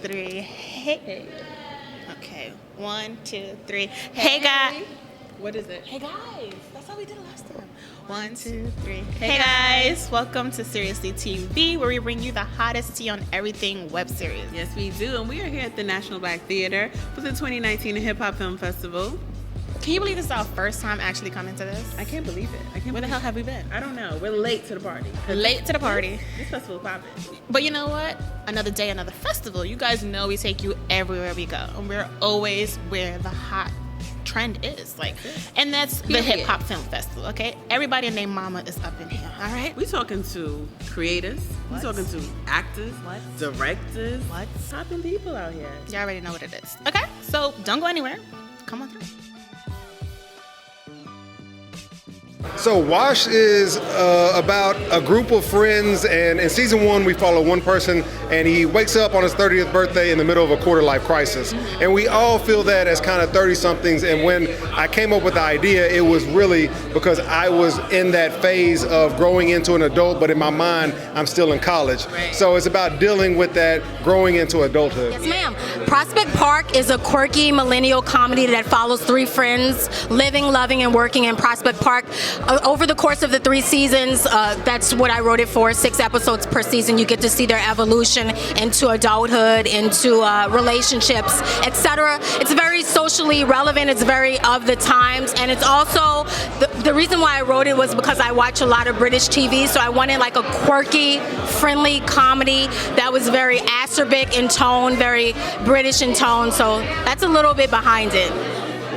3. Hey. Okay. 1, 2, 3. Hey, guys. What is it? Hey, guys. That's how we did it last time. 1, 2, 3. Hey, guys. Welcome to Seriously TV, where we bring you the hottest tea on everything web series. Yes, we do. And we are here at the National Black Theater for the 2019 Hip Hop Film Festival. Can you believe this is our first time actually coming to this? I can't believe it. Where the hell have we been? I don't know. We're late to the party. Late to the party. This festival is popping. But you know what? Another day, another festival. You guys know we take you everywhere we go. And we're always where the hot trend is. And that's the Hip Hop Film Festival, okay? Everybody and their mama is up in here, all right? We talking to creators. We talking to actors. Directors. Popping people out here. You already know what it is. Okay? So don't go anywhere. Come on through. So Wash is about a group of friends, and in season 1 we follow one person, and he wakes up on his 30th birthday in the middle of a quarter-life crisis. And we all feel that as kind of 30-somethings, and when I came up with the idea, it was really because I was in that phase of growing into an adult, but in my mind, I'm still in college. Right. So it's about dealing with that, growing into adulthood. Yes, ma'am. Prospect Park is a quirky millennial comedy that follows 3 friends living, loving, and working in Prospect Park. Over the course of the 3 seasons, that's what I wrote it for, 6 episodes per season. You get to see their evolution into adulthood, into relationships, etc. It's very socially relevant. It's very of the times. And it's also, the reason why I wrote it was because I watch a lot of British TV, so I wanted like a quirky, friendly comedy that was very acerbic in tone, very British in tone. So that's a little bit behind it.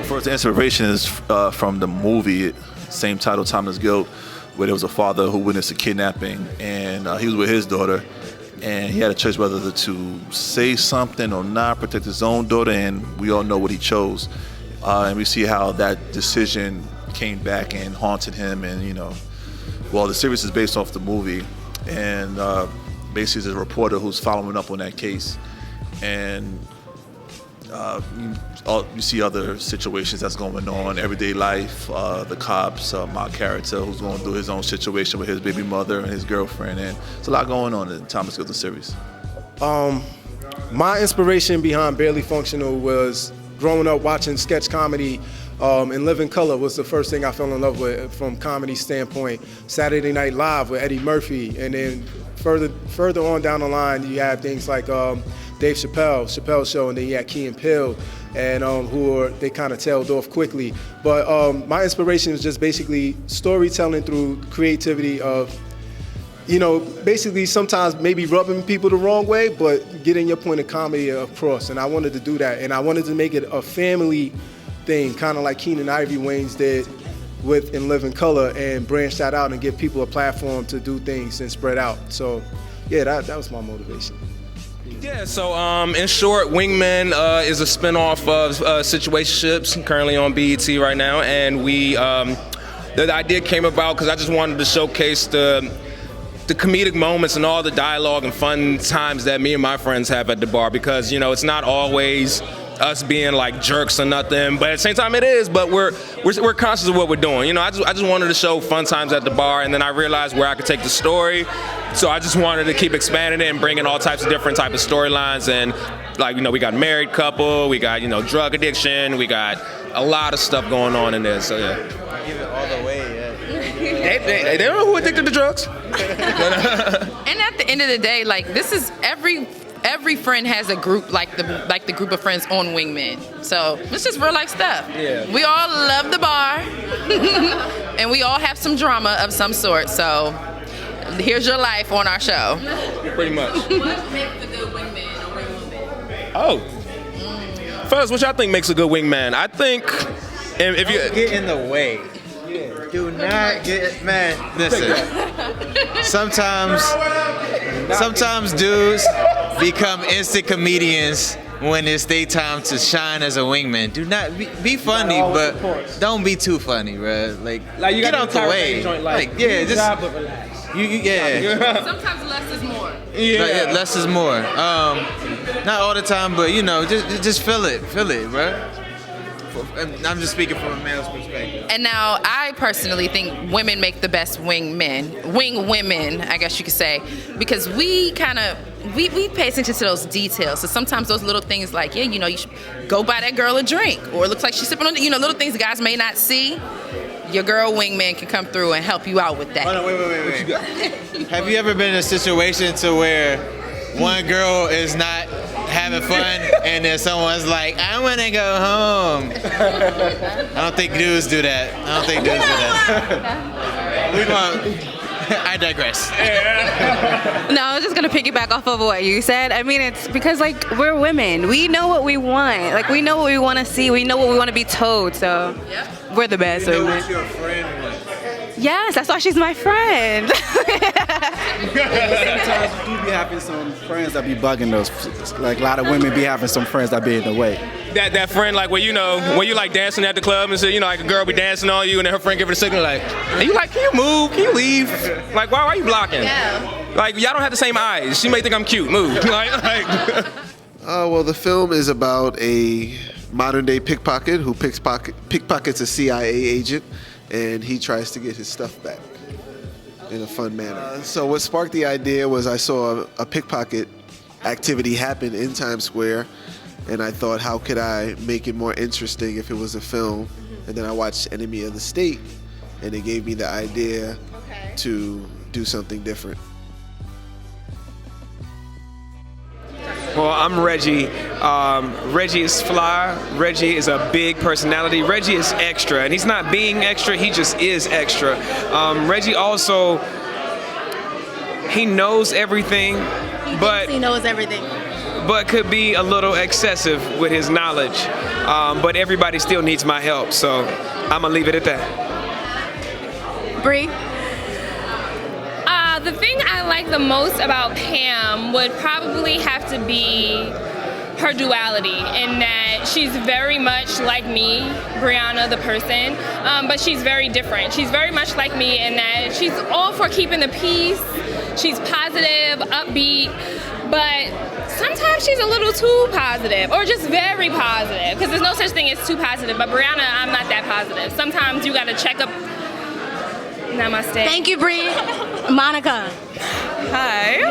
First, the inspiration is from the movie, same title, Timeless Guilt, where there was a father who witnessed a kidnapping, and he was with his daughter, and he had a choice whether to say something or not, protect his own daughter, and we all know what he chose. And we see how that decision came back and haunted him, and the series is based off the movie, and basically there's a reporter who's following up on that case, and you see other situations that's going on, everyday life, the cops, my character who's going through his own situation with his baby mother and his girlfriend, and it's a lot going on in Thomas Gilder series. My inspiration behind Barely Functional was growing up watching sketch comedy, and Living Color was the first thing I fell in love with from comedy standpoint. Saturday Night Live with Eddie Murphy, and then further on down the line, you have things like Dave Chappelle's show, and then you had Key and Peele, and they kind of tailed off quickly. But my inspiration is just basically storytelling through creativity of, basically sometimes maybe rubbing people the wrong way, but getting your point of comedy across. And I wanted to do that, and I wanted to make it a family thing, kind of like Keenan Ivory Wayans did with In Living Color, and branch that out and give people a platform to do things and spread out. So yeah, that was my motivation. Yeah, so in short, Wingman is a spinoff of Situationships, currently on BET right now, and the idea came about because I just wanted to showcase the comedic moments and all the dialogue and fun times that me and my friends have at the bar, because it's not always us being like jerks or nothing, but at the same time it is, but we're conscious of what we're doing. I just wanted to show fun times at the bar, and then I realized where I could take the story, so I just wanted to keep expanding it and bringing all types of different type of storylines. And we got married couple, we got drug addiction, we got a lot of stuff going on in there. So yeah, give it all the way. Yeah. They don't know who addicted to drugs. And at the end of the day, this is every friend has a group like the group of friends on Wingman. So it's just real life stuff. Yeah. We all love the bar, and we all have some drama of some sort. So here's your life on our show. Pretty much. What makes a good wingman or wingwoman? Oh. First, what y'all think makes a good wingman? I think if you get in the way. Do not get, man. Listen. Sometimes dudes become instant comedians when it's their time to shine as a wingman. Do not be funny, but don't be too funny, bro. Like you get out the way. Just relax. Sometimes less is more. Yeah, less is more. Not all the time, but just feel it, bro. I'm just speaking from a male's perspective. And now, I personally think women make the best wing women, I guess you could say, because we kind of we pay attention to those details. So sometimes those little things like, yeah, you know, you should go buy that girl a drink, or it looks like she's sipping on, you know, little things the guys may not see. Your girl wingman can come through and help you out with that. Hold on, wait. Have you ever been in a situation to where one girl is not having fun and then someone's like, I want to go home? I don't think dudes do that. I digress. No, I was just gonna piggyback off of what you said. I mean, it's because like we're women. We know what we want. Like we know what we want to see. We know what we want to be told. So we're the best. You know what your friend wants. Yes, that's why she's my friend. Sometimes you do be having some friends that be bugging those. Like a lot of women be having some friends that be in the way. That friend, like, when you like dancing at the club and say, you know, like a girl be dancing on you and then her friend give it a signal like, and you like, can you move? Can you leave? Like, why are you blocking? Yeah. Like, y'all don't have the same eyes. She may think I'm cute. Move. Well, the film is about a modern-day pickpocket who pickpockets a CIA agent, and he tries to get his stuff back in a fun manner. So what sparked the idea was I saw a pickpocket activity happen in Times Square, and I thought, how could I make it more interesting if it was a film? And then I watched Enemy of the State, and it gave me the idea to do something different. Well, I'm Reggie. Reggie is fly. Reggie is a big personality. Reggie is extra, and he's not being extra, he just is extra. Reggie also, he knows everything, but He knows everything. but could be a little excessive with his knowledge. But everybody still needs my help, so I'm gonna leave it at that. Bree? The thing I like the most about Pam would probably have to be her duality, in that she's very much like me, Brianna the person, but she's very different. She's very much like me in that she's all for keeping the peace, she's positive, upbeat, but sometimes she's a little too positive, or just very positive, because there's no such thing as too positive, but Brianna, I'm not that positive. Sometimes you gotta check up. Namaste. Thank you, Bree. Monica. Hi,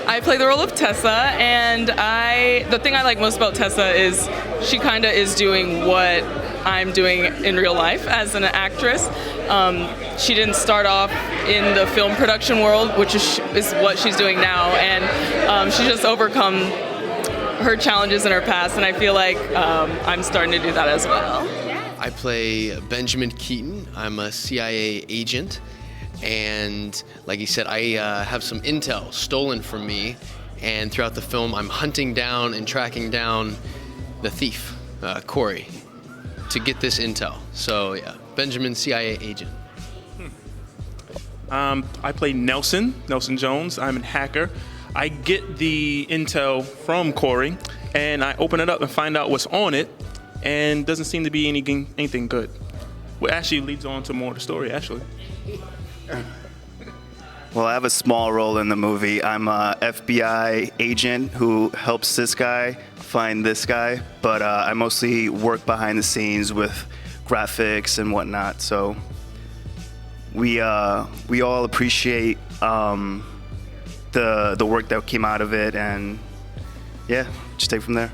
I play the role of Tessa, and the thing I like most about Tessa is she kind of is doing what I'm doing in real life as an actress. She didn't start off in the film production world, which is what she's doing now, and she's just overcome her challenges in her past, and I feel like I'm starting to do that as well. I play Benjamin Keaton. I'm a CIA agent, and like you said, I have some intel stolen from me, and throughout the film I'm hunting down and tracking down the thief, Corey, to get this intel. So yeah, Benjamin, CIA agent. I play Nelson Jones. I'm a hacker. I get the intel from Corey, and I open it up and find out what's on it, and doesn't seem to be anything good. Well, actually leads on to more of the story, actually. Well, I have a small role in the movie. I'm a FBI agent who helps this guy find this guy, but I mostly work behind the scenes with graphics and whatnot. So we all appreciate the work that came out of it, and yeah, just take it from there.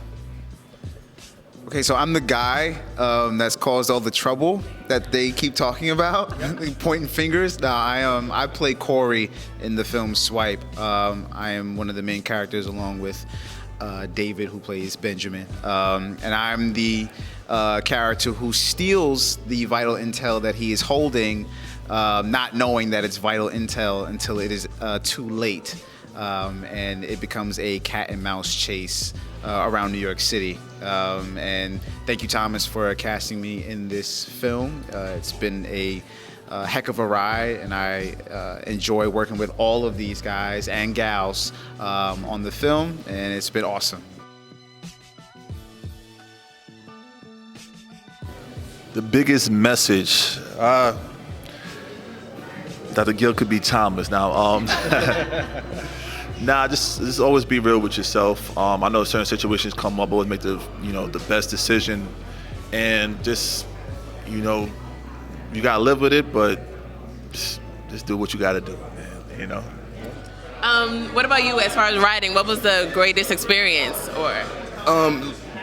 Okay, so I'm the guy that's caused all the trouble that they keep talking about, pointing fingers. Now, I play Corey in the film Swipe. I am one of the main characters along with David, who plays Benjamin. And I'm the character who steals the vital intel that he is holding, not knowing that it's vital intel until it is too late. And it becomes a cat and mouse chase around New York City. And thank you, Thomas, for casting me in this film. It's been a heck of a ride, and I enjoy working with all of these guys and gals on the film, and it's been awesome. The biggest message, that the guilt could be Thomas. Now, just always be real with yourself. I know certain situations come up, always make the best decision, and just you gotta live with it, but just do what you gotta do, man. What about you as far as writing? What was the greatest experience?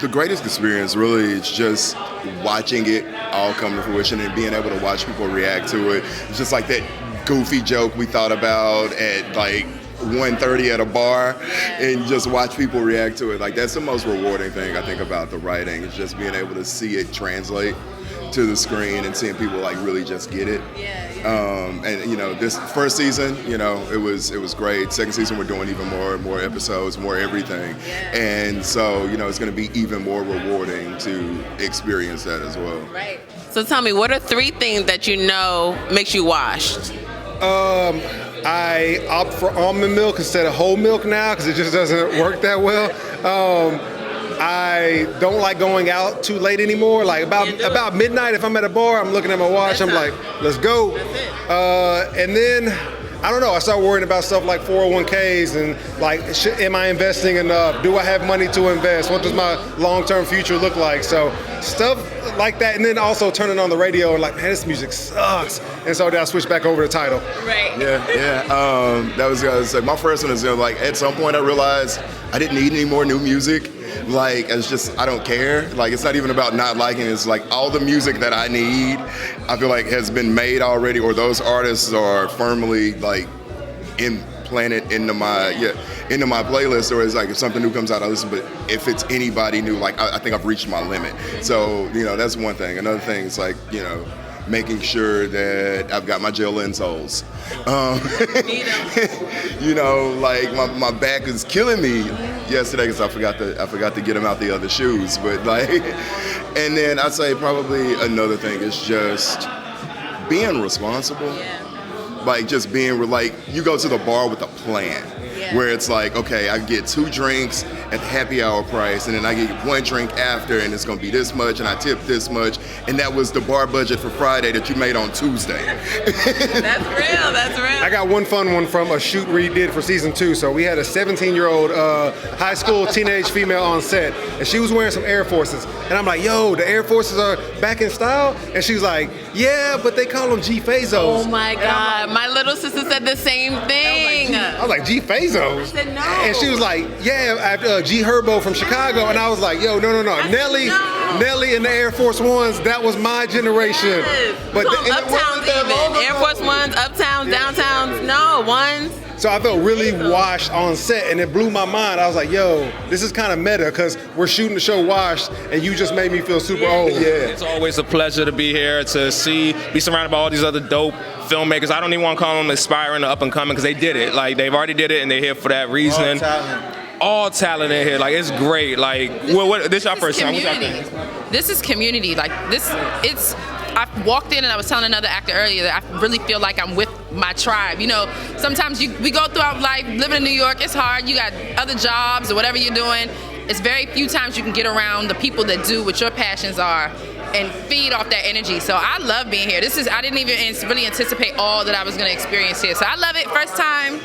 The greatest experience really is just watching it all come to fruition and being able to watch people react to it. It's just like that goofy joke we thought about at like 1:30 at a bar, and just watch people react to it. Like, that's the most rewarding thing I think about the writing, is just being able to see it translate to the screen and seeing people like really just get it. And you know, this first season, you know, it was great. Second season, we're doing even more episodes, more everything. And so, you know, it's going to be even more rewarding to experience that as well. Right. So tell me, what are 3 things that you know makes you washed? I opt for almond milk instead of whole milk now because it just doesn't work that well. I don't like going out too late anymore. Like about midnight, if I'm at a bar, I'm looking at my watch. I'm like, let's go. And then, I don't know, I start worrying about stuff like 401ks and like, am I investing enough? Do I have money to invest? What does my long-term future look like? So stuff like that. And then also turning on the radio and like, man, this music sucks. And so then I switch back over to Tidal. Right. Yeah. That was like my first one is like, at some point I realized I didn't need any more new music. Like, it's just, I don't care. Like, it's not even about not liking it. It's like all the music that I need, I feel like has been made already, or those artists are firmly like implanted into my playlist. Or it's like if something new comes out, I listen. But if it's anybody new, like I think I've reached my limit. So, you know, that's one thing. Another thing is like, you know, making sure that I've got my gel insoles. You know, like my back is killing me yesterday because I forgot to get them out the other shoes. But like, and then I'd say probably another thing is just being responsible. Like just being like, you go to the bar with a plan. Where it's like, okay, I get 2 drinks at the happy hour price, and then I get 1 drink after, and it's gonna be this much, and I tip this much, and that was the bar budget for Friday that you made on Tuesday. That's real. I got one fun one from a shoot we did for season 2. So we had a 17-year-old high school teenage female on set, and she was wearing some Air Forces, and I'm like, yo, the Air Forces are back in style, and she was like, yeah, but they call them G-Fazos. Oh my God, my little sister said the same thing. I was like, G-Fazos? I said no. And she was like, yeah, after G Herbo from Chicago. And I was like, yo, no. Nelly and the Air Force Ones, that was my generation. Yes. But Uptowns even. Air Force Ones, Uptowns, Downtowns, no, ones. So I felt really washed on set, and it blew my mind. I was like, yo, this is kind of meta because we're shooting the show washed, and you just made me feel super old. It's always a pleasure to be here, to be surrounded by all these other dope filmmakers. I don't even want to call them aspiring or up and coming because they did it. Like, they've already did it, and they're here for that reason. All talent in here. Like, it's great. Like, this is our first time. This is community. Like, I walked in and I was telling another actor earlier that I really feel like I'm with my tribe. You know, sometimes we go throughout life, living in New York, it's hard. You got other jobs or whatever you're doing. It's very few times you can get around the people that do what your passions are and feed off that energy. So I love being here. I didn't even really anticipate all that I was going to experience here. So I love it. First time.